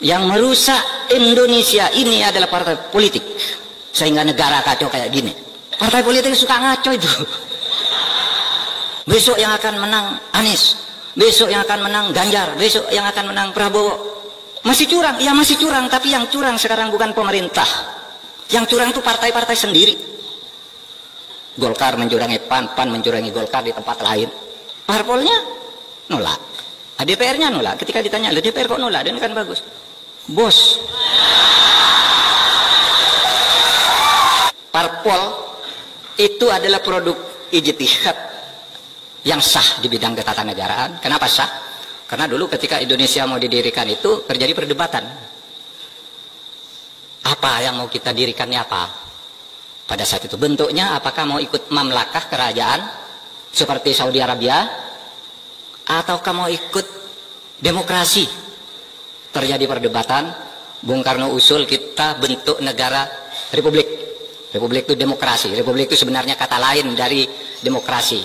Yang merusak Indonesia ini adalah partai politik, sehingga negara kacau kayak gini. Partai politik suka ngaco itu. Besok yang akan menang Anies, besok yang akan menang Ganjar, besok yang akan menang Prabowo. Masih curang, ya masih curang, tapi yang curang sekarang bukan pemerintah. Yang curang itu partai-partai sendiri. Golkar mencurangi PAN, PAN mencurangi Golkar di tempat lain. Parpolnya nolak, DPR-nya nolak. Ketika ditanya, DPR kok nolak? Dan kan bagus. Bos, parpol itu adalah produk ijtihad yang sah di bidang ketatanegaraan. Kenapa sah? Karena dulu ketika Indonesia mau didirikan itu terjadi perdebatan. Apa yang mau kita dirikannya apa? Pada saat itu bentuknya apakah mau ikut mamlakah kerajaan seperti Saudi Arabia, ataukah mau ikut demokrasi? Terjadi perdebatan. Bung Karno usul kita bentuk negara republik. Republik itu demokrasi. Republik itu sebenarnya kata lain dari demokrasi.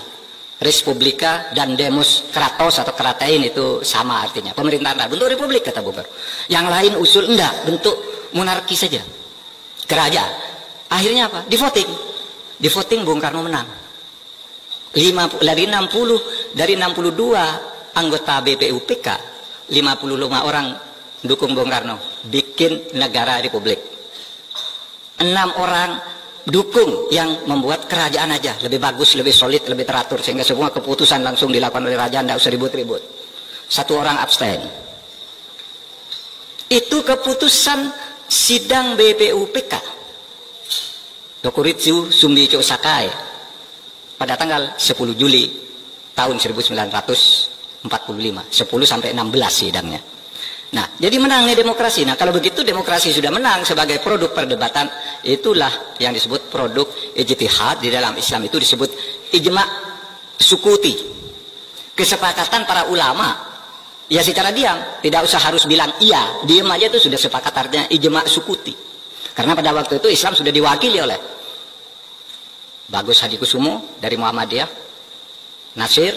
Respublika dan demos kratos atau kratein itu sama artinya. Pemerintahan bentuk republik kata Bung Karno. Yang lain usul enggak, bentuk monarki saja, kerajaan. Akhirnya apa? Di voting. Di voting Bung Karno menang. 50 dari 62 anggota BPUPK, 55 orang dukung Bung Karno bikin negara republik. 6 orang dukung yang membuat kerajaan aja lebih bagus, lebih solid, lebih teratur, sehingga semua keputusan langsung dilakukan oleh raja, tidak usah ribut-ribut. 1 orang abstain. Itu keputusan sidang BPUPK Dokuritsu Sumbicho Sakai pada tanggal 10 Juli tahun 1945, 10 sampai 16 sidangnya. Nah, jadi menangnya demokrasi. Nah, kalau begitu demokrasi sudah menang sebagai produk perdebatan, itulah yang disebut produk ijtihad. Di dalam Islam itu disebut ijma' sukuti, kesepakatan para ulama. Ya secara diam, tidak usah harus bilang iya, diam aja itu sudah sepakat, artinya ijma' sukuti. Karena pada waktu itu Islam sudah diwakili oleh Bagus Hadikusumo dari Muhammadiyah, Nasir,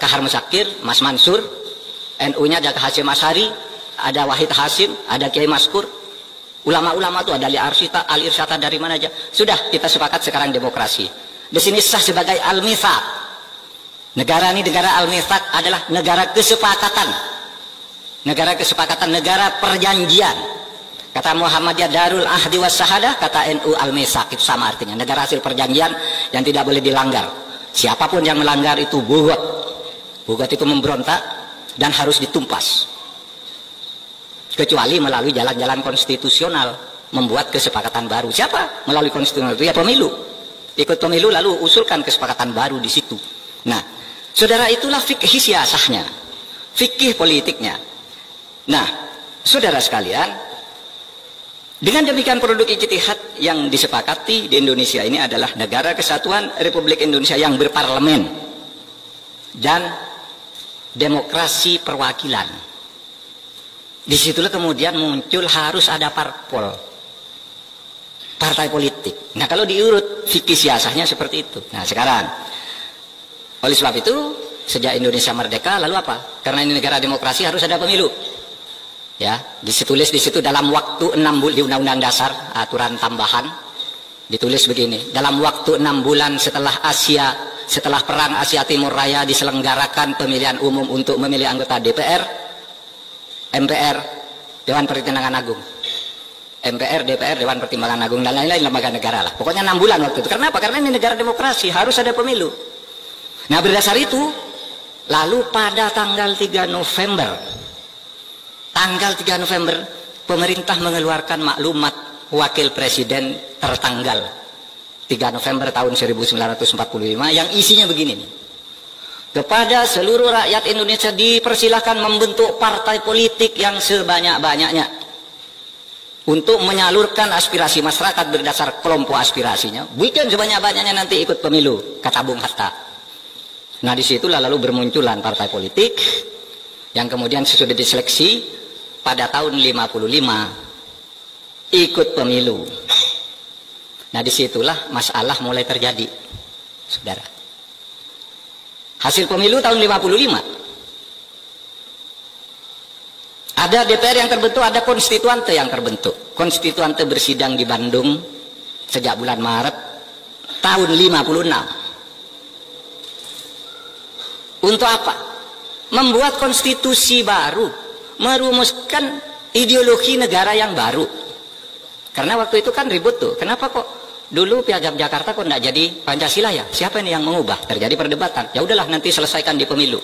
Kahar Musakir, Mas Mansur. NU-nya ada Hasyim Asy'ari, ada Wahid Hasim, ada Kiai Maskur. Ulama-ulama itu ada Ali Irsyata dari mana aja. Sudah kita sepakat sekarang demokrasi. Di sini sah sebagai al-mitsaq. Negara ini negara al-mitsaq adalah negara kesepakatan. Negara kesepakatan, negara perjanjian. Kata Muhammadiyah Darul Ahdi was Syahadah, kata NU al-mitsaq itu sama artinya. Negara hasil perjanjian yang tidak boleh dilanggar. Siapapun yang melanggar itu bugot. Bugot itu memberontak dan harus ditumpas, kecuali melalui jalan-jalan konstitusional, membuat kesepakatan baru. Siapa melalui konstitusional itu? Ya pemilu. Ikut pemilu lalu usulkan kesepakatan baru di situ. Nah, saudara, itulah fikih siasahnya, fikih politiknya. Nah, saudara sekalian, dengan demikian produk ijtihad yang disepakati di Indonesia ini adalah negara kesatuan Republik Indonesia yang berparlemen dan demokrasi perwakilan. Disitulah kemudian muncul harus ada parpol, partai politik. Nah, kalau diurut fikih siasahnya seperti itu. Nah, sekarang oleh sebab itu sejak Indonesia merdeka lalu apa? Karena ini negara demokrasi harus ada pemilu. Ya, ditulis di situ dalam waktu 6 bulan di Undang-Undang Dasar aturan tambahan ditulis begini, dalam waktu 6 bulan setelah perang Asia Timur Raya diselenggarakan pemilihan umum untuk memilih anggota DPR, MPR, Dewan Pertimbangan Agung, MPR, DPR, Dewan Pertimbangan Agung, dan lain-lain lembaga negara lah. Pokoknya 6 bulan waktu itu. Karena apa? Karena ini negara demokrasi, harus ada pemilu. Nah, berdasar itu, lalu pada tanggal 3 November, pemerintah mengeluarkan maklumat wakil presiden tertanggal 3 November tahun 1945 yang isinya begini nih. Kepada seluruh rakyat Indonesia dipersilahkan membentuk partai politik yang sebanyak-banyaknya untuk menyalurkan aspirasi masyarakat berdasar kelompok aspirasinya. Bikin sebanyak-banyaknya, nanti ikut pemilu, kata Bung Hatta. Nah, disitulah lalu bermunculan partai politik yang kemudian sudah diseleksi pada tahun 55 ikut pemilu. Nah, disitulah masalah mulai terjadi, saudara. Hasil pemilu tahun 55. Ada DPR yang terbentuk, ada konstituante yang terbentuk. Konstituante bersidang di Bandung sejak bulan Maret tahun 56. Untuk apa? Membuat konstitusi baru, merumuskan ideologi negara yang baru. Karena waktu itu kan ribut tuh, kenapa kok dulu Piagam Jakarta kok tidak jadi Pancasila ya? Siapa ini yang mengubah? Terjadi perdebatan. Ya udahlah, nanti selesaikan di pemilu.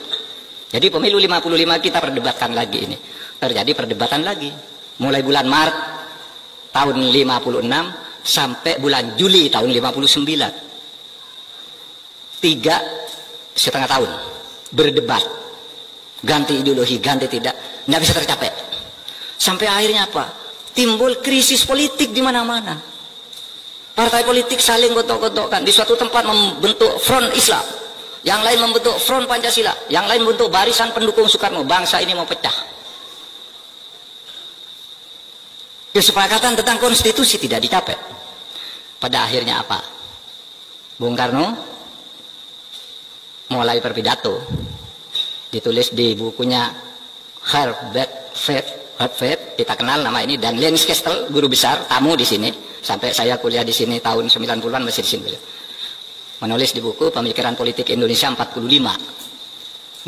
Jadi pemilu 55 kita perdebatkan lagi ini. Terjadi perdebatan lagi. Mulai bulan Maret tahun 56 sampai bulan Juli tahun 59. 3,5 tahun berdebat. Ganti ideologi, ganti tidak bisa tercapai. Sampai akhirnya apa? Timbul krisis politik di mana-mana. Partai politik saling gotok-gotokkan. Di suatu tempat membentuk front Islam, yang lain membentuk front Pancasila, yang lain membentuk barisan pendukung Soekarno. Bangsa ini mau pecah. Kesepakatan tentang konstitusi tidak dicapai. Pada akhirnya apa? Bung Karno mulai berpidato, ditulis di bukunya Herbert Fed, kita kenal nama ini, dan Lens Kestel, guru besar, tamu di sini, sampai saya kuliah di sini tahun 90-an masih di sini. Menulis di buku Pemikiran Politik Indonesia 65,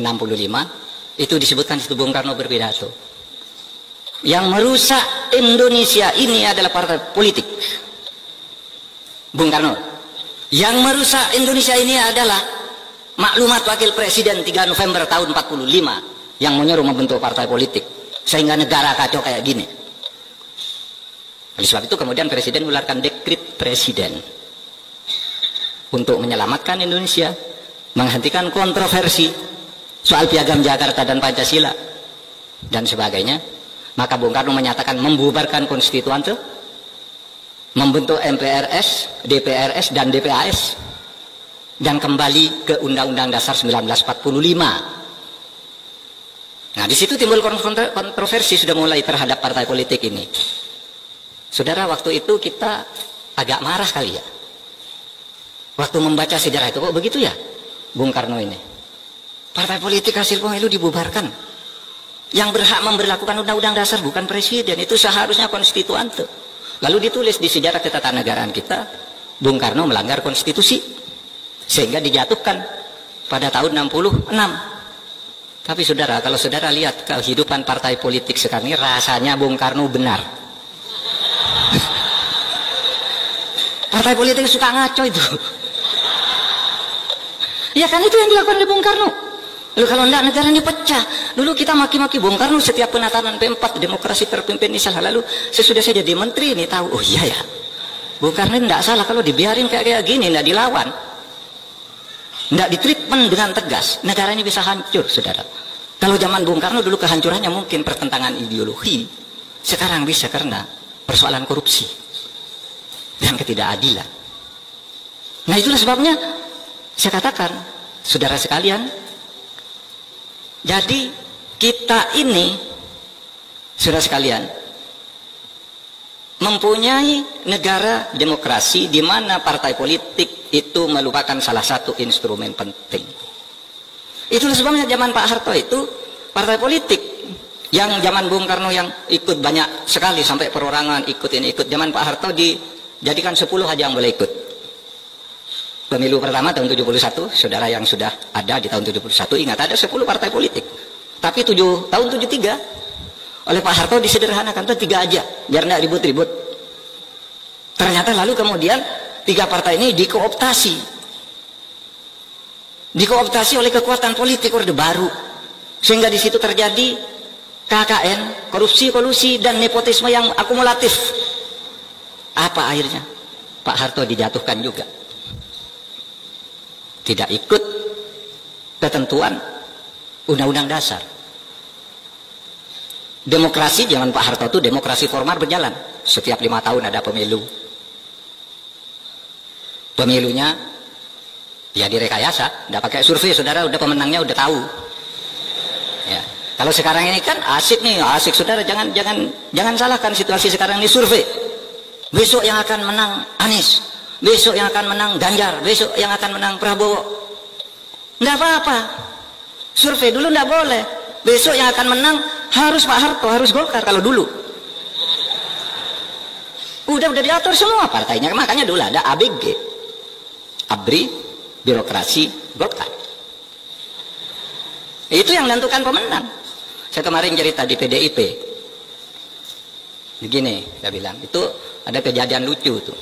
itu disebutkan situ Bung Karno berpidato. Yang merusak Indonesia ini adalah partai politik. Bung Karno, yang merusak Indonesia ini adalah maklumat Wakil Presiden 3 November tahun 45 yang menyuruh membentuk partai politik sehingga negara kacau kayak gini. Oleh sebab itu kemudian Presiden mengeluarkan dekret Presiden untuk menyelamatkan Indonesia, menghentikan kontroversi soal Piagam Jakarta dan Pancasila dan sebagainya. Maka Bung Karno menyatakan membubarkan konstituante, membentuk MPRS, DPRS dan DPAS, dan kembali ke Undang-Undang Dasar 1945. Nah, di situ timbul kontroversi sudah mulai terhadap partai politik ini. Saudara, waktu itu kita agak marah kali ya. Waktu membaca sejarah itu, kok begitu ya Bung Karno ini? Partai politik hasil pemilu dibubarkan. Yang berhak memberlakukan undang-undang dasar bukan presiden, itu seharusnya konstituante. Lalu ditulis di sejarah ketatanegaraan kita, Bung Karno melanggar konstitusi sehingga dijatuhkan pada tahun 66. Tapi saudara, kalau saudara lihat kehidupan partai politik sekarang ini, rasanya Bung Karno benar. Partai politik suka ngaco itu. Ya kan, itu yang dilakukan oleh Bung Karno. Lalu kalau enggak, negara ini pecah. Dulu kita maki-maki Bung Karno setiap penatanan P4, demokrasi terpimpin ini salah. Lalu sesudah saya jadi menteri ini tahu, oh iya ya, Bung Karno enggak salah kalau dibiarin kayak gini, enggak dilawan, enggak ditreatment dengan tegas, negara ini bisa hancur, saudara. Kalau zaman Bung Karno dulu kehancurannya mungkin pertentangan ideologi, sekarang bisa karena persoalan korupsi dan ketidakadilan. Nah, itulah sebabnya saya katakan, saudara sekalian, jadi kita ini, saudara sekalian, mempunyai negara demokrasi di mana partai politik itu merupakan salah satu instrumen penting. Itulah sebabnya zaman Pak Harto itu partai politik, yang zaman Bung Karno yang ikut banyak sekali sampai perorangan ikut ini ikut. Zaman Pak Harto dijadikan 10 aja yang boleh ikut. Pemilu pertama tahun 71, saudara yang sudah ada di tahun 71 ingat ada 10 partai politik. Tapi tahun 73 oleh Pak Harto disederhanakan, 3 aja biar nggak ribut-ribut. Ternyata lalu kemudian 3 partai ini dikooptasi oleh kekuatan politik Orde Baru, sehingga di situ terjadi KKN, korupsi, kolusi dan nepotisme yang akumulatif. Apa akhirnya? Pak Harto dijatuhkan juga. Tidak ikut ketentuan undang-undang dasar. Demokrasi zaman Pak Harto itu demokrasi formal berjalan. Setiap 5 tahun ada pemilu. Pemilunya ya direkayasa, tidak pakai survei, saudara, udah pemenangnya udah tahu. Ya. Kalau sekarang ini kan asik nih, asik saudara, jangan salahkan situasi sekarang ini survei. Besok yang akan menang Anies, besok yang akan menang Ganjar, besok yang akan menang Prabowo. Enggak apa-apa. Survei dulu enggak boleh. Besok yang akan menang harus Pak Harto, harus Golkar kalau dulu. Udah diatur semua partainya, makanya dulu ada ABG, ABRI, birokrasi, Golkar. Itu yang menentukan pemenang. Saya kemarin cerita di PDIP, begini saya bilang, itu ada kejadian lucu tuh.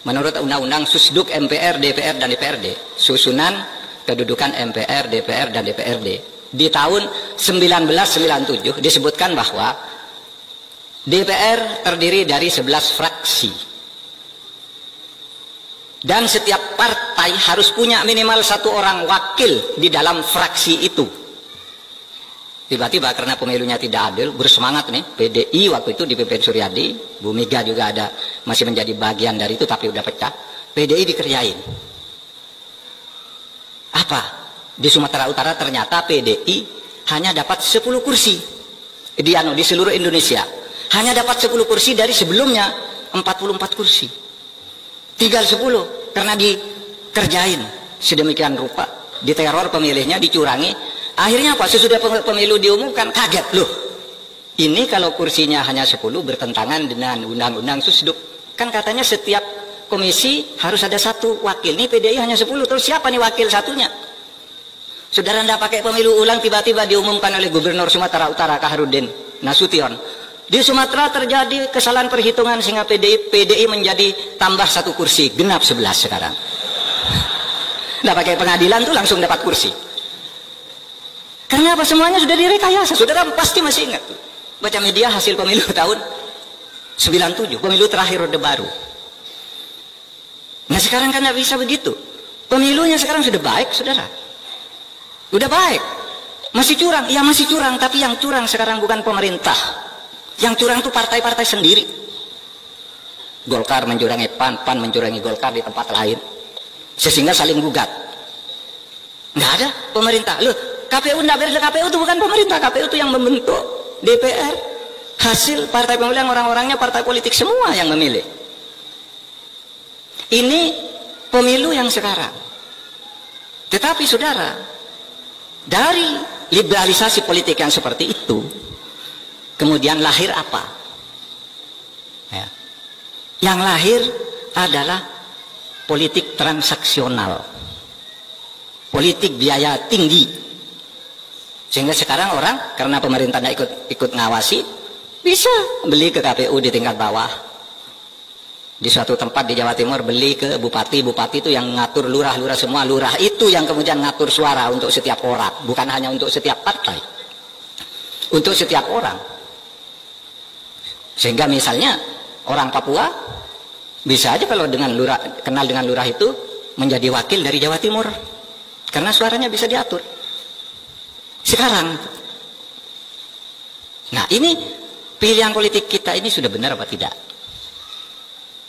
Menurut undang-undang Susduk MPR, DPR dan DPRD, susunan kedudukan MPR, DPR dan DPRD di tahun 1997 disebutkan bahwa DPR terdiri dari 11 fraksi dan setiap partai harus punya minimal 1 orang wakil di dalam fraksi itu. Tiba-tiba karena pemilunya tidak adil, bersemangat nih PDI waktu itu dipimpin Suryadi, Bu Mega juga ada masih menjadi bagian dari itu tapi udah pecah. PDI dikerjain. Apa? Di Sumatera Utara ternyata PDI hanya dapat 10 kursi di seluruh Indonesia. Hanya dapat 10 kursi dari sebelumnya 44 kursi. Tinggal 10 karena dikerjain sedemikian rupa, diteror pemilihnya, dicurangi. Akhirnya apa? Sesudah pemilu diumumkan, kaget loh. Ini kalau kursinya hanya 10 bertentangan dengan undang-undang Susduk. Kan katanya setiap komisi harus ada 1 wakil. Ini PDI hanya 10, terus siapa nih wakil satunya? Saudara tidak pakai pemilu ulang, tiba-tiba diumumkan oleh Gubernur Sumatera Utara Kaharudin Nasution. Di Sumatera terjadi kesalahan perhitungan sehingga PDI menjadi tambah 1 kursi, genap 11 sekarang. Tidak pakai pengadilan tuh langsung dapat kursi. Karena apa? Semuanya sudah direkayasa. Saudara pasti masih ingat tuh. Baca media hasil pemilu tahun 97, pemilu terakhir Orde Baru. Nah sekarang kan tidak bisa begitu. Pemilunya sekarang sudah baik, saudara. Udah baik. Masih curang? Ya masih curang, tapi yang curang sekarang bukan pemerintah. Yang curang itu partai-partai sendiri. Golkar mencurangi PAN, PAN mencurangi Golkar di tempat lain. Sehingga saling gugat. Nggak ada pemerintah. Loh, KPU tidak beres. KPU itu bukan pemerintah. KPU itu yang membentuk DPR. Hasil partai pemilihan orang-orangnya partai politik semua yang memilih. Ini pemilu yang sekarang. Tetapi saudara, dari liberalisasi politik yang seperti itu, kemudian lahir apa? Ya. Yang lahir adalah politik transaksional, politik biaya tinggi. Sehingga sekarang orang karena pemerintah tidak ikut ngawasi, bisa beli ke KPU di tingkat bawah. Di suatu tempat di Jawa Timur beli ke bupati, bupati itu yang ngatur lurah-lurah semua, lurah itu yang kemudian ngatur suara untuk setiap orang, bukan hanya untuk setiap partai, untuk setiap orang. Sehingga misalnya orang Papua bisa aja kalau dengan lurah, kenal dengan lurah itu menjadi wakil dari Jawa Timur karena suaranya bisa diatur sekarang. Nah ini pilihan politik kita ini sudah benar apa tidak?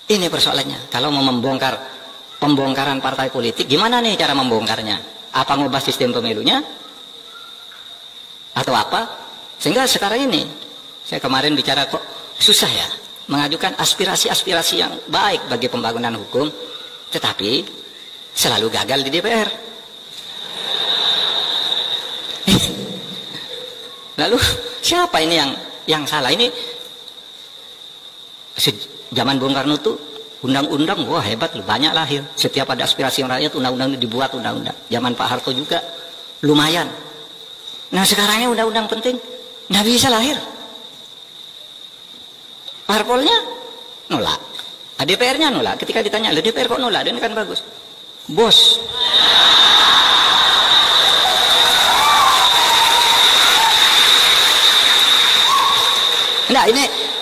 Ini persoalannya. Kalau mau membongkar pembongkaran partai politik, gimana nih cara membongkarnya? Apa ngubah sistem pemilunya? Atau apa? Sehingga sekarang ini, saya kemarin bicara kok susah ya mengajukan aspirasi-aspirasi yang baik bagi pembangunan hukum, tetapi selalu gagal di DPR. Lalu siapa ini yang salah? Ini zaman Bung Karno tuh undang-undang, wah hebat loh, banyak lahir. Setiap ada aspirasi rakyat, undang-undang dibuat undang-undang. Zaman Pak Harto juga lumayan. Nah sekarangnya undang-undang penting, nggak bisa lahir. Parpolnya nolak, DPR-nya nolak. Ketika ditanya, DPR kok nolak? Ini kan bagus, bos. Nah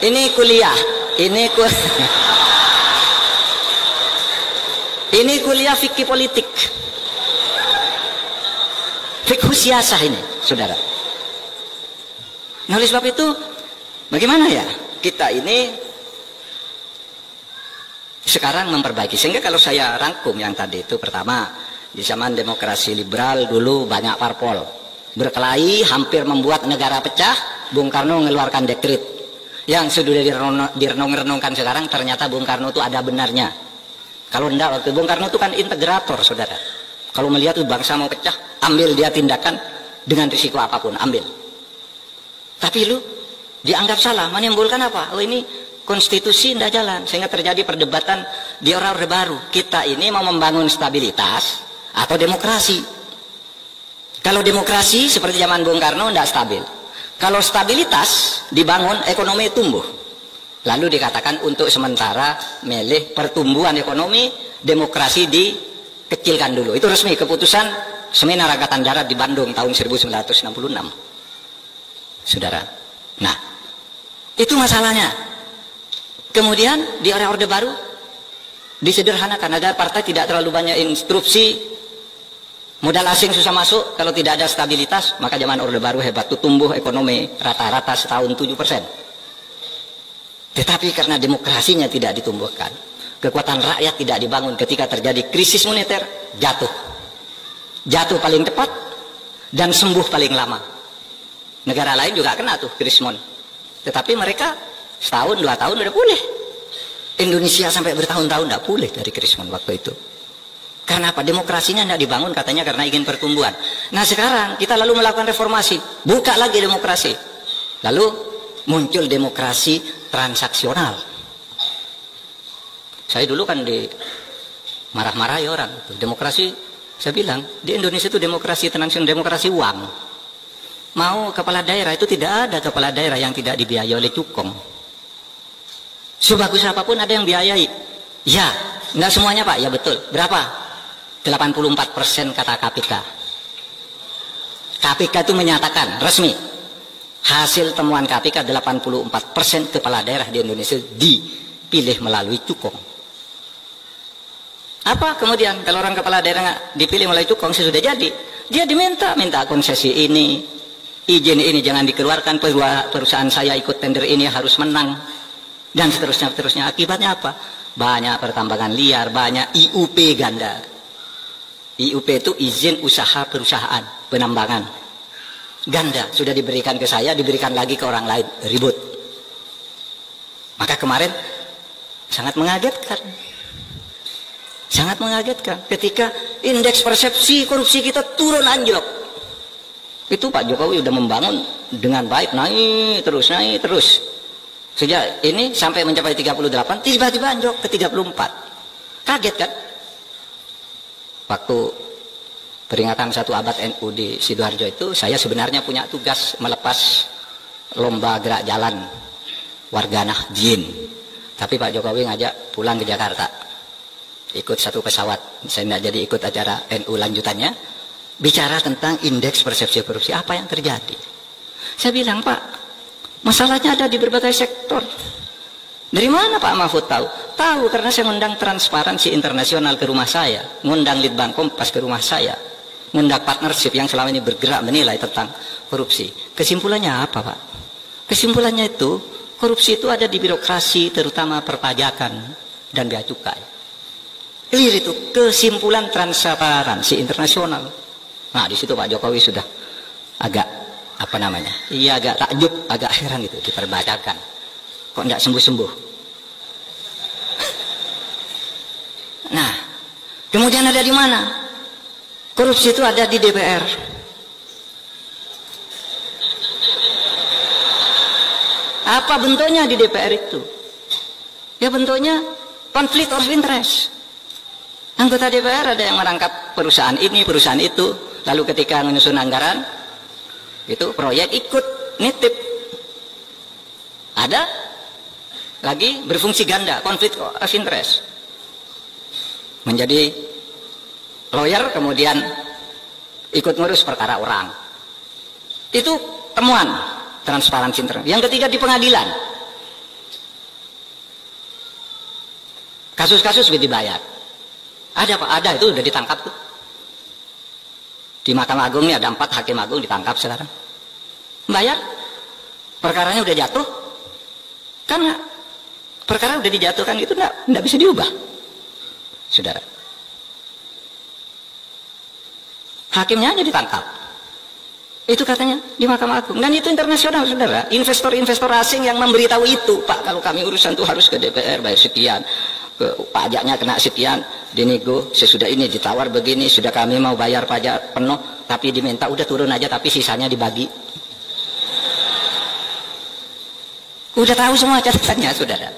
ini kuliah. Ini kuliah fikih politik, fikih siasah ini, saudara. Nah, oleh sebab itu, bagaimana ya kita ini sekarang memperbaiki? Sehingga kalau saya rangkum yang tadi itu, pertama, di zaman demokrasi liberal dulu banyak parpol berkelahi, hampir membuat negara pecah. Bung Karno mengeluarkan dekret. Yang sudah direnung-renungkan sekarang, ternyata Bung Karno itu ada benarnya. Kalau enggak, waktu Bung Karno itu kan integrator, saudara. Kalau melihat tuh bangsa mau pecah, ambil dia tindakan, dengan risiko apapun, ambil. Tapi lu dianggap salah, menimbulkan apa? Oh ini konstitusi tidak jalan, sehingga terjadi perdebatan di Orde Baru. Kita ini mau membangun stabilitas atau demokrasi. Kalau demokrasi seperti zaman Bung Karno tidak stabil. Kalau stabilitas dibangun, ekonomi tumbuh. Lalu dikatakan untuk sementara milih pertumbuhan ekonomi, demokrasi dikecilkan dulu. Itu resmi keputusan Seminar Angkatan Darat di Bandung tahun 1966. Saudara. Nah, itu masalahnya. Kemudian di era Orde Baru disederhanakan agar partai tidak terlalu banyak instruksi, modal asing susah masuk. Kalau tidak ada stabilitas, maka zaman Orde Baru hebat, itu tumbuh ekonomi rata-rata setahun 7%. Tetapi karena demokrasinya tidak ditumbuhkan, kekuatan rakyat tidak dibangun, ketika terjadi krisis moneter, jatuh paling cepat dan sembuh paling lama. Negara lain juga kena tuh krisis moneter, tetapi mereka setahun 2 tahun udah pulih. Indonesia sampai bertahun-tahun tidak pulih dari krisis moneter waktu itu. Karena apa? Demokrasinya tidak dibangun, katanya karena ingin pertumbuhan. Nah sekarang kita lalu melakukan reformasi, buka lagi demokrasi, lalu muncul demokrasi transaksional. Saya dulu kan di marah-marahi orang, demokrasi, saya bilang di Indonesia itu demokrasi transaksional, demokrasi uang. Mau kepala daerah itu tidak ada kepala daerah yang tidak dibiayai oleh cukong. Sebagus apapun ada yang biayai. Ya, nggak semuanya Pak, ya betul. Berapa? 84% kata KPK. KPK itu menyatakan resmi, hasil temuan KPK 84% kepala daerah di Indonesia dipilih melalui cukong. Apa kemudian kalau orang kepala daerah dipilih melalui cukong, sudah jadi, dia minta konsesi ini, izin ini jangan dikeluarkan, perusahaan saya ikut tender ini harus menang, dan seterusnya. Akibatnya apa? Banyak pertambangan liar, banyak IUP ganda. IUP itu izin usaha perusahaan penambangan ganda, sudah diberikan ke saya, diberikan lagi ke orang lain, ribut. Maka kemarin sangat mengagetkan ketika indeks persepsi korupsi kita turun anjlok. Itu Pak Jokowi udah membangun dengan baik, naik terus. Sejak ini sampai mencapai 38, tiba-tiba anjlok ke 34. Kaget kan? Waktu peringatan 1 abad NU di Sidoarjo itu, saya sebenarnya punya tugas melepas lomba gerak jalan warga Nahdien. Tapi Pak Jokowi ngajak pulang ke Jakarta, ikut satu pesawat. Saya tidak jadi ikut acara NU lanjutannya, bicara tentang indeks persepsi korupsi. Apa yang terjadi? Saya bilang, Pak, masalahnya ada di berbagai sektor. Dari mana Pak Mahfud tahu? Tahu karena saya ngundang Transparansi Internasional ke rumah saya, ngundang Litbang Kompas ke rumah saya, ngundang partnership yang selama ini bergerak menilai tentang korupsi. Kesimpulannya apa Pak? Kesimpulannya itu, korupsi itu ada di birokrasi, terutama perpajakan dan bea cukai. Clear itu kesimpulan Transparansi Internasional. Nah di situ Pak Jokowi sudah agak agak takjub, agak heran gitu, diperbacakan. Kok tidak sembuh-sembuh? Nah, kemudian ada di mana? Korupsi itu ada di DPR. Apa bentuknya di DPR itu? Ya bentuknya konflik of interest. Anggota DPR ada yang merangkap perusahaan ini, perusahaan itu, lalu ketika menyusun anggaran, itu proyek ikut nitip. Ada lagi berfungsi ganda, konflik of interest. Menjadi lawyer kemudian ikut ngurus perkara orang. Itu temuan Transparansi Internasional. Yang ketiga di pengadilan. Kasus-kasus dibayar. Ada Pak, ada, itu udah ditangkap tuh. Di Mahkamah Agung ini ada 4 hakim agung ditangkap sekarang. Bayar. Perkaranya udah jatuh. Kan perkara udah dijatuhkan itu enggak bisa diubah. Saudara. Hakimnya aja ditangkap. Itu katanya di Mahkamah Agung. Dan itu internasional, saudara. Investor-investor asing yang memberitahu itu, Pak, kalau kami urusan itu harus ke DPR, bayar sekian. pajaknya kena sekian, dinego, sesudah ini ditawar begini, sudah kami mau bayar pajak penuh, tapi diminta udah turun aja, tapi sisanya dibagi. Udah tahu semua catatannya, saudara.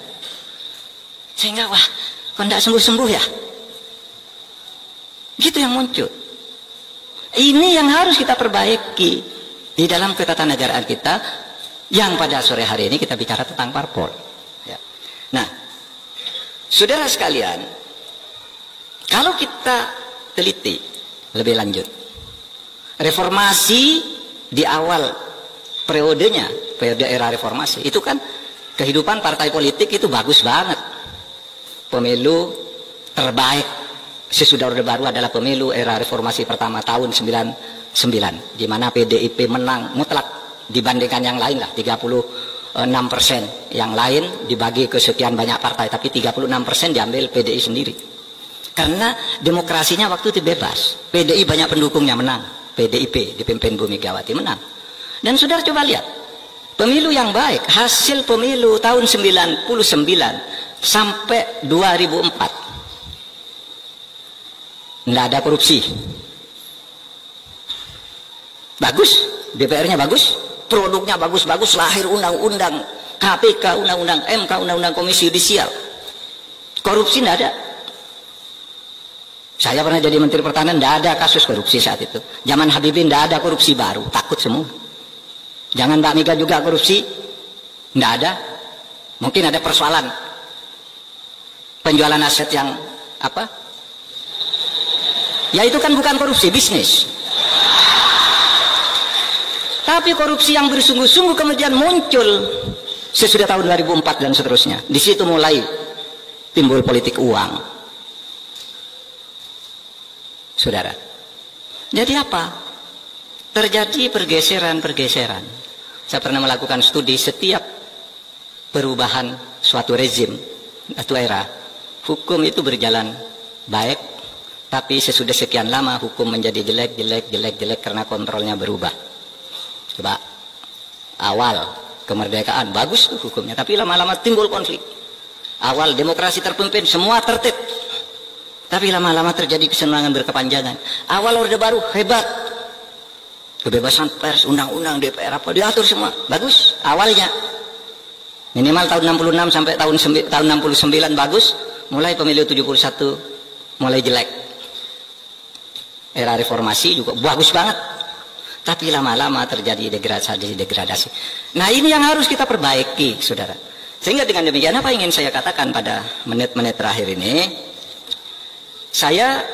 Sehingga wah, kok tidak sembuh-sembuh ya? Gitu yang muncul. Ini yang harus kita perbaiki di dalam ketatanegaraan kita, yang pada sore hari ini kita bicara tentang parpol. Ya. Nah, saudara sekalian, kalau kita teliti lebih lanjut, reformasi di awal periodenya, periode era reformasi, itu kan kehidupan partai politik itu bagus banget. Pemilu terbaik sesudah Orde Baru adalah pemilu era reformasi pertama tahun 99, di mana PDIP menang mutlak dibandingkan yang lain lah, 36%. Yang lain dibagi ke sekian banyak partai, tapi 36% diambil PDI sendiri. Karena demokrasinya waktu itu bebas. PDI banyak pendukungnya menang. PDIP dipimpin Bu Megawati menang. Dan saudara coba lihat, pemilu yang baik, hasil pemilu tahun 99 sampai 2004. Tidak ada korupsi. Bagus, DPR-nya bagus, produknya bagus-bagus, lahir undang-undang KPK, undang-undang MK, undang-undang Komisi Yudisial. Korupsi tidak ada. Saya pernah jadi Menteri Pertahanan, tidak ada kasus korupsi saat itu. Zaman Habibie tidak ada korupsi baru, takut semua. Jangan Mbak Mega juga korupsi, tidak ada. Mungkin ada persoalan penjualan aset yang apa? Ya itu kan bukan korupsi, bisnis. Tapi korupsi yang bersungguh-sungguh kemudian muncul sesudah tahun 2004 dan seterusnya. Di situ mulai timbul politik uang. Saudara. Jadi apa? Terjadi pergeseran-pergeseran. Saya pernah melakukan studi setiap perubahan suatu rezim atau era. Hukum itu berjalan baik, tapi sesudah sekian lama hukum menjadi jelek karena kontrolnya berubah. Coba awal kemerdekaan bagus tuh hukumnya, tapi lama-lama timbul konflik. Awal demokrasi terpimpin, semua tertib, tapi lama-lama terjadi kesenangan berkepanjangan. Awal Orde Baru hebat, kebebasan pers, undang-undang DPR apa diatur semua, bagus awalnya. Minimal tahun 66 sampai tahun 69 bagus, mulai pemilu 71 mulai jelek. Era reformasi juga bagus banget, tapi lama-lama terjadi degradasi. Nah ini yang harus kita perbaiki, saudara. Sehingga dengan demikian apa ingin saya katakan pada menit-menit terakhir ini, saya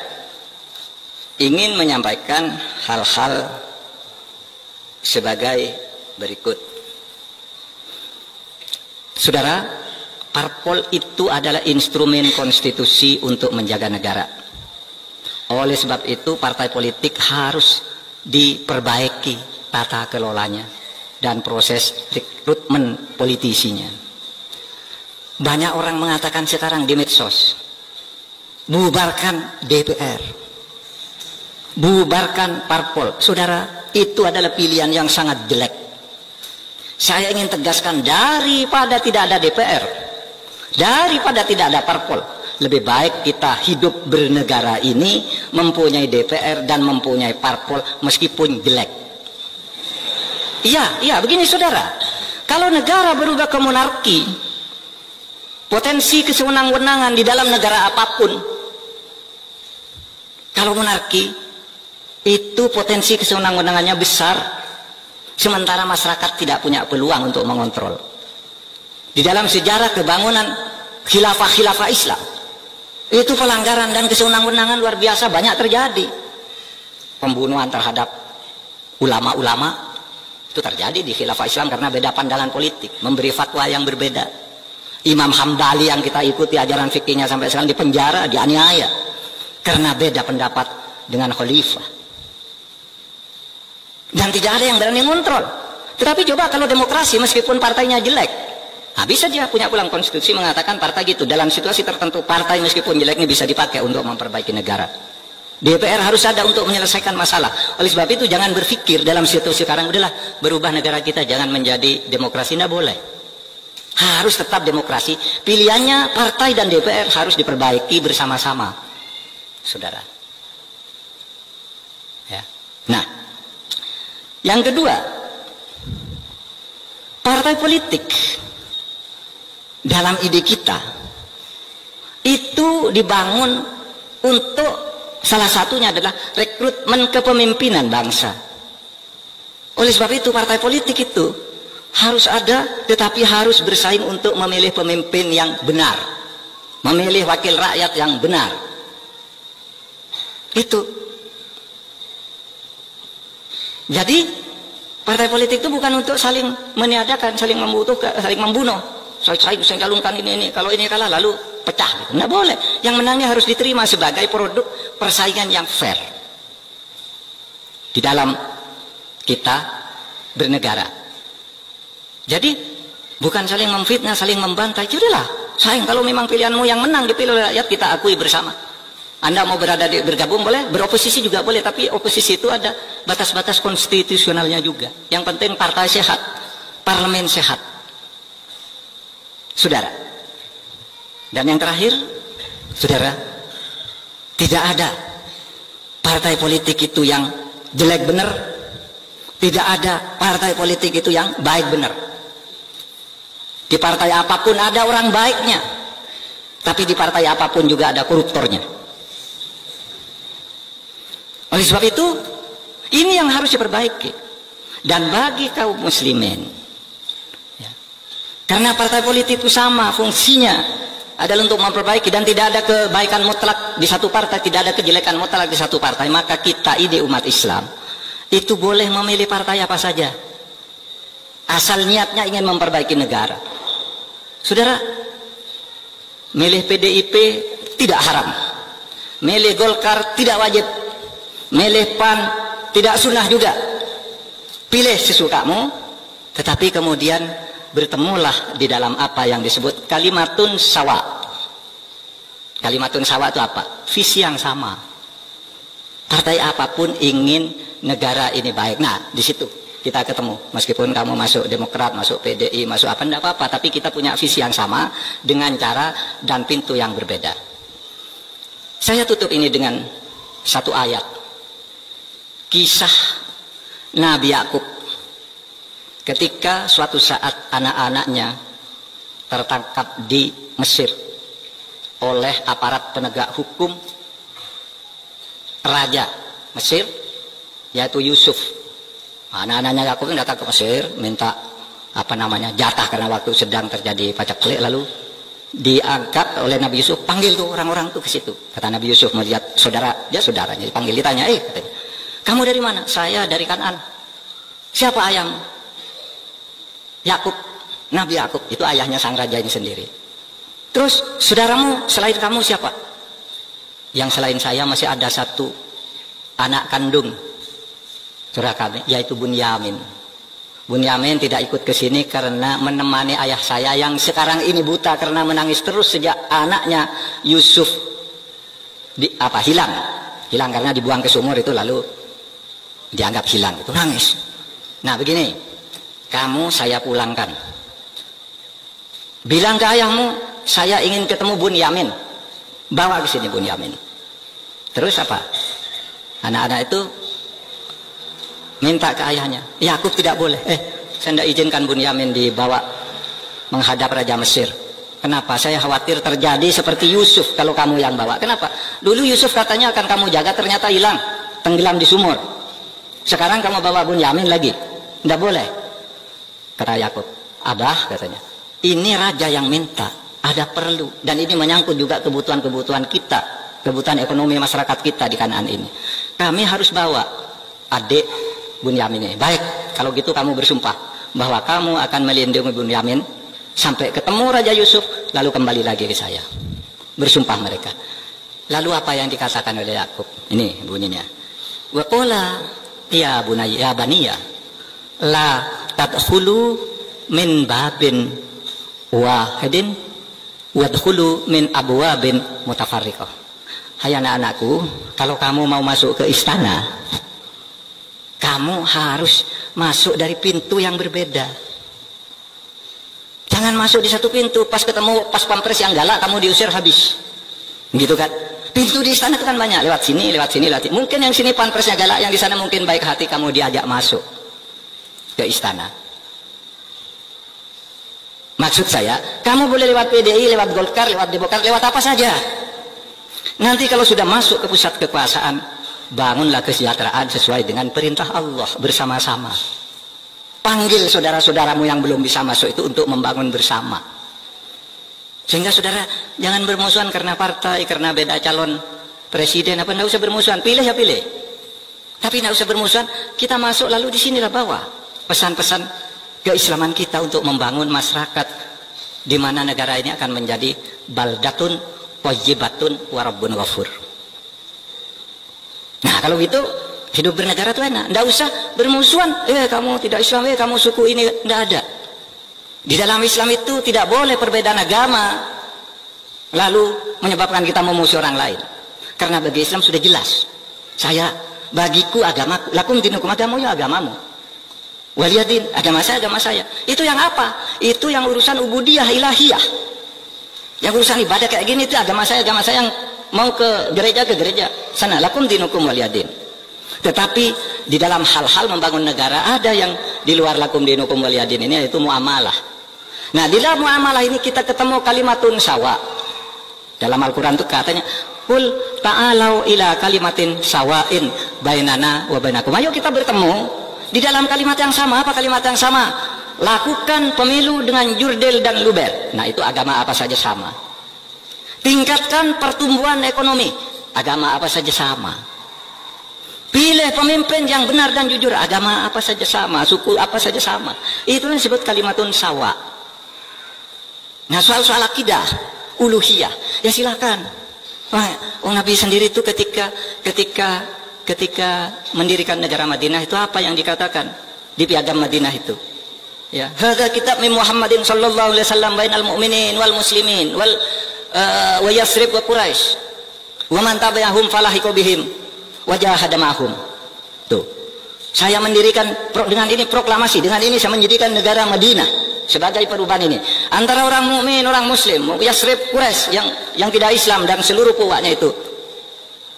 ingin menyampaikan hal-hal sebagai berikut. Saudara, parpol itu adalah instrumen konstitusi untuk menjaga negara. Oleh sebab itu partai politik harus diperbaiki tata kelolanya dan proses rekrutmen politisinya. Banyak orang mengatakan sekarang di medsos, bubarkan DPR, bubarkan parpol. Saudara, itu adalah pilihan yang sangat jelek. Saya ingin tegaskan, daripada tidak ada DPR, daripada tidak ada parpol, lebih baik kita hidup bernegara ini mempunyai DPR dan mempunyai parpol meskipun jelek. Iya, begini saudara. Kalau negara berubah ke monarki, potensi kesewenang-wenangan di dalam negara apapun, kalau monarki itu potensi kesewenang-wenangannya besar, sementara masyarakat tidak punya peluang untuk mengontrol. Di dalam sejarah kebangunan khilafah Islam, itu pelanggaran dan kesewenang-wenangan luar biasa banyak terjadi. Pembunuhan terhadap ulama-ulama itu terjadi di khilafah Islam karena beda pandangan politik, memberi fatwa yang berbeda. Imam Hambali yang kita ikuti ajaran fikihnya sampai sekarang di penjara, dianiaya karena beda pendapat dengan khalifah. Dan tidak ada yang berani ngontrol. Tetapi coba kalau demokrasi meskipun partainya jelek, bisa dia punya ulang konstitusi mengatakan partai gitu, dalam situasi tertentu partai meskipun jelek ini bisa dipakai untuk memperbaiki negara. DPR harus ada untuk menyelesaikan masalah. Oleh sebab itu jangan berpikir dalam situasi sekarang udahlah berubah negara kita jangan menjadi demokrasi, tidak boleh. Harus tetap demokrasi. Pilihannya partai dan DPR harus diperbaiki bersama-sama, saudara. Ya. Nah, yang kedua, partai politik dalam ide kita itu dibangun untuk salah satunya adalah rekrutmen kepemimpinan bangsa. Oleh sebab itu partai politik itu harus ada, tetapi harus bersaing untuk memilih pemimpin yang benar, memilih wakil rakyat yang benar. Itu. Jadi partai politik itu bukan untuk saling meniadakan, saling membutuhkan, saling membunuh. Saya calonkan ini, kalau ini kalah lalu pecah. Gitu. Nggak boleh. Yang menangnya harus diterima sebagai produk persaingan yang fair di dalam kita bernegara. Jadi bukan saling memfitnah, saling membantai. Sudahlah, sayang kalau memang pilihanmu yang menang dipilih oleh rakyat, kita akui bersama. Anda mau bergabung boleh, beroposisi juga boleh, tapi oposisi itu ada batas-batas konstitusionalnya juga. Yang penting partai sehat, parlemen sehat. Saudara. Dan yang terakhir, saudara, tidak ada partai politik itu yang jelek benar, tidak ada partai politik itu yang baik benar. Di partai apapun ada orang baiknya, tapi di partai apapun juga ada koruptornya. Oleh sebab itu, ini yang harus diperbaiki. Dan bagi kaum muslimin, ya, karena partai politik itu sama fungsinya adalah untuk memperbaiki, dan tidak ada kebaikan mutlak di satu partai, tidak ada kejelekan mutlak di satu partai, maka kita ide umat Islam itu boleh memilih partai apa saja, asal niatnya ingin memperbaiki negara. Saudara, milih PDIP tidak haram, milih Golkar tidak wajib, milih PAN tidak sunnah juga. Pilih sesukamu, tetapi kemudian bertemulah di dalam apa yang disebut kalimatun sawa. Kalimatun sawa itu apa? Visi yang sama. Partai apapun ingin negara ini baik. Nah, di situ kita ketemu. Meskipun kamu masuk Demokrat, masuk PDI, masuk apa, enggak apa-apa, tapi kita punya visi yang sama dengan cara dan pintu yang berbeda. Saya tutup ini dengan satu ayat. Kisah Nabi Yakub ketika suatu saat anak-anaknya tertangkap di Mesir oleh aparat penegak hukum Raja Mesir, yaitu Yusuf. Anak-anaknya Yakub datang ke Mesir minta jatah karena waktu sedang terjadi pacaklik, lalu diangkat oleh Nabi Yusuf. Panggil tuh orang-orang tuh ke situ. Kata Nabi Yusuf melihat saudaranya dipanggil, ditanya, katanya, kamu dari mana? Saya dari Kanaan. Siapa ayahmu? Yakub. Nabi Yakub itu ayahnya sang raja ini sendiri. Terus saudaramu selain kamu siapa? Yang selain saya masih ada satu anak kandung saudara kami, yaitu Bunyamin. Bunyamin tidak ikut ke sini karena menemani ayah saya yang sekarang ini buta karena menangis terus sejak anaknya Yusuf hilang karena dibuang ke sumur itu, lalu dianggap hilang, itu nangis. Nah begini, kamu saya pulangkan, bilang ke ayahmu saya ingin ketemu Bunyamin, bawa ke sini Bunyamin. Terus apa? Anak-anak itu minta ke ayahnya, Yakub tidak boleh, saya tidak izinkan Bunyamin dibawa menghadap Raja Mesir. Kenapa? Saya khawatir terjadi seperti Yusuf kalau kamu yang bawa. Kenapa? Dulu Yusuf katanya akan kamu jaga, ternyata hilang, tenggelam di sumur. Sekarang kamu bawa Bunyamin lagi, tidak boleh. Kata Yakub, Abah katanya, ini raja yang minta, ada perlu, dan ini menyangkut juga kebutuhan-kebutuhan kita, kebutuhan ekonomi masyarakat kita di Kanaan ini. Kami harus bawa adik Bunyamin ini. Baik, kalau gitu kamu bersumpah bahwa kamu akan melindungi Bunyamin sampai ketemu Raja Yusuf, lalu kembali lagi ke saya. Bersumpah mereka. Lalu apa yang dikatakan oleh Yakub? Ini bunyinya. Wa qala ya bunayya ya baniya la tadkhulu min babin wahidin wadkhulu min abwabin mutafarriqah. Hai anak-anakku, kalau kamu mau masuk ke istana, kamu harus masuk dari pintu yang berbeda. Jangan Jangan masuk di satu pintu, pas ketemu pas pampres yang galak kamu diusir habis. Gitu kan? Pintu di istana itu kan banyak, lewat sini, lewat sini, lewat sini. Mungkin yang sini pampresnya galak, yang di sana mungkin baik hati, kamu diajak masuk ke istana. Maksud saya, kamu boleh lewat PDI, lewat Golkar, lewat Demokrat, lewat apa saja. Nanti kalau sudah masuk ke pusat kekuasaan, bangunlah kesejahteraan sesuai dengan perintah Allah bersama-sama. Panggil saudara-saudaramu yang belum bisa masuk itu untuk membangun bersama. Sehingga saudara jangan bermusuhan karena partai, karena beda calon presiden, apa enggak usah bermusuhan, pilih ya pilih. Tapi enggak usah bermusuhan, kita masuk lalu di sinilah bawa pesan-pesan keislaman kita untuk membangun masyarakat di mana negara ini akan menjadi baldatun thayyibatun wa rabbun ghafur. Nah, kalau gitu hidup bernegara itu enak, enggak usah bermusuhan, kamu tidak Islam, kamu suku ini, enggak ada. Di dalam Islam itu tidak boleh perbedaan agama lalu menyebabkan kita memusuhi orang lain. Karena bagi Islam sudah jelas. Bagiku agamaku, lakum dinukum, agamamu ya agamamu. Waliyadin, agama saya. Itu yang apa? Itu yang urusan ubudiyah ilahiyah. Yang urusan ibadah kayak gini itu agama saya yang mau ke gereja sana, lakum dinukum waliyadin. Tetapi di dalam hal-hal membangun negara ada yang di luar lakum dinukum waliyadin ini, yaitu muamalah. Nah, di dalam muamalah ini kita ketemu kalimatun sawa. Dalam Al-Quran itu katanya, qul ta'alau ila kalimatin sawain bainana wa bainakum. Ayo kita bertemu di dalam kalimat yang sama. Apa kalimat yang sama? Lakukan pemilu dengan jurdil dan luber. Nah, itu agama apa saja sama. Tingkatkan pertumbuhan ekonomi. Agama apa saja sama. Pilih pemimpin yang benar dan jujur, agama apa saja sama, suku apa saja sama. Itu yang disebut kalimatun sawa. Nah, soal-soal akidah, uluhiyah, ya silakan. Nabi sendiri itu ketika mendirikan negara Madinah itu apa yang dikatakan di piagam Madinah itu? Ya, hadza kitab min Muhammadin sallallahu alaihi wasallam bainal mu'minin wal muslimin wa Yasrib wa Quraisy. Wa man tabi'ahum falahiqu bihim wajah hadamahum. Tuh, saya mendirikan dengan ini proklamasi, dengan ini saya mendirikan negara Madinah sebagai perubahan ini antara orang mukmin, orang muslim, Yasrib, Quraisy yang tidak Islam dan seluruh kuwanya itu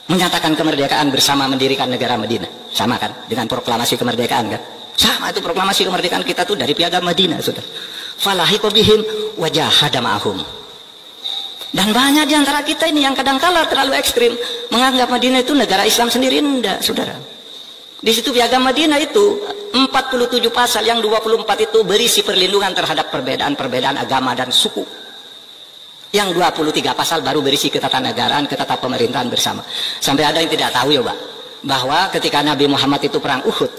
menyatakan kemerdekaan bersama mendirikan negara Madinah. Sama kan dengan proklamasi kemerdekaan kan? Sama itu proklamasi kemerdekaan kita tuh dari piagam Madinah, sudah. Falahiqu bihim wajah hadamahum. Dan banyak di antara kita ini yang kadang-kala terlalu ekstrim menganggap Madinah itu negara Islam sendiri. Enggak, saudara. Di situ piagam Madinah itu 47 pasal, yang 24 itu berisi perlindungan terhadap perbedaan-perbedaan agama dan suku. Yang 23 pasal baru berisi ketatanegaraan, pemerintahan bersama. Sampai ada yang tidak tahu ya, Pak, bahwa ketika Nabi Muhammad itu perang Uhud,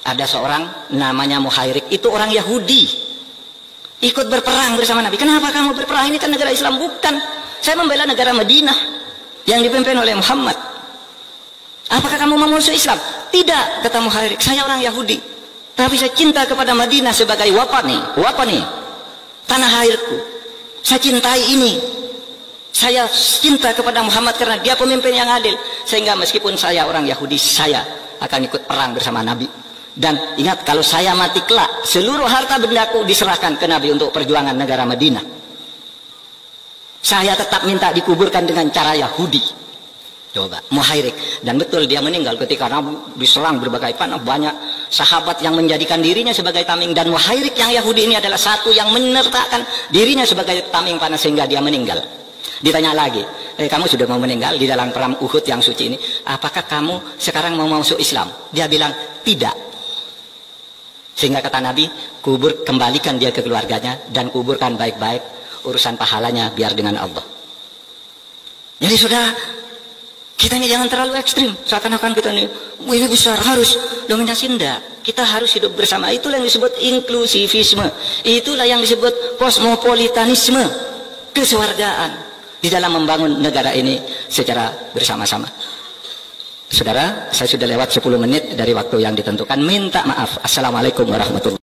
ada seorang namanya Muhairik, itu orang Yahudi. Ikut berperang bersama Nabi. Kenapa kamu berperang? Ini kan negara Islam. Bukan, saya membela negara Madinah yang dipimpin oleh Muhammad. Apakah kamu memusuhi Islam? Tidak, kata Muhairik, saya orang Yahudi, tapi saya cinta kepada Madinah sebagai wapani, tanah airku. Saya cintai ini. Saya cinta kepada Muhammad karena dia pemimpin yang adil. Sehingga meskipun saya orang Yahudi, saya akan ikut perang bersama Nabi. Dan ingat, kalau saya mati kelak, seluruh harta bendaku diserahkan ke Nabi untuk perjuangan negara Madinah. Saya tetap minta dikuburkan dengan cara Yahudi. Coba, Muhairik. Dan betul dia meninggal ketika Nabi diserang berbagai panah. Banyak sahabat yang menjadikan dirinya sebagai tameng. Dan Muhairik yang Yahudi ini adalah satu yang menyertakan dirinya sebagai tameng panah sehingga dia meninggal. Ditanya lagi, kamu sudah mau meninggal di dalam perang Uhud yang suci ini, apakah kamu sekarang mau masuk Islam? Dia bilang, tidak. Sehingga kata Nabi, kembalikan dia ke keluarganya dan kuburkan baik-baik, urusan pahalanya biar dengan Allah. Jadi saudara, kita ini jangan terlalu ekstrim, seakan-akan kita ini besar, harus dominasi. Enggak, kita harus hidup bersama. Itulah yang disebut inklusivisme, itulah yang disebut kosmopolitanisme, kesewargaan di dalam membangun negara ini secara bersama-sama. Saudara, saya sudah lewat 10 menit dari waktu yang ditentukan. Minta maaf. Assalamualaikum warahmatullahi wabarakatuh.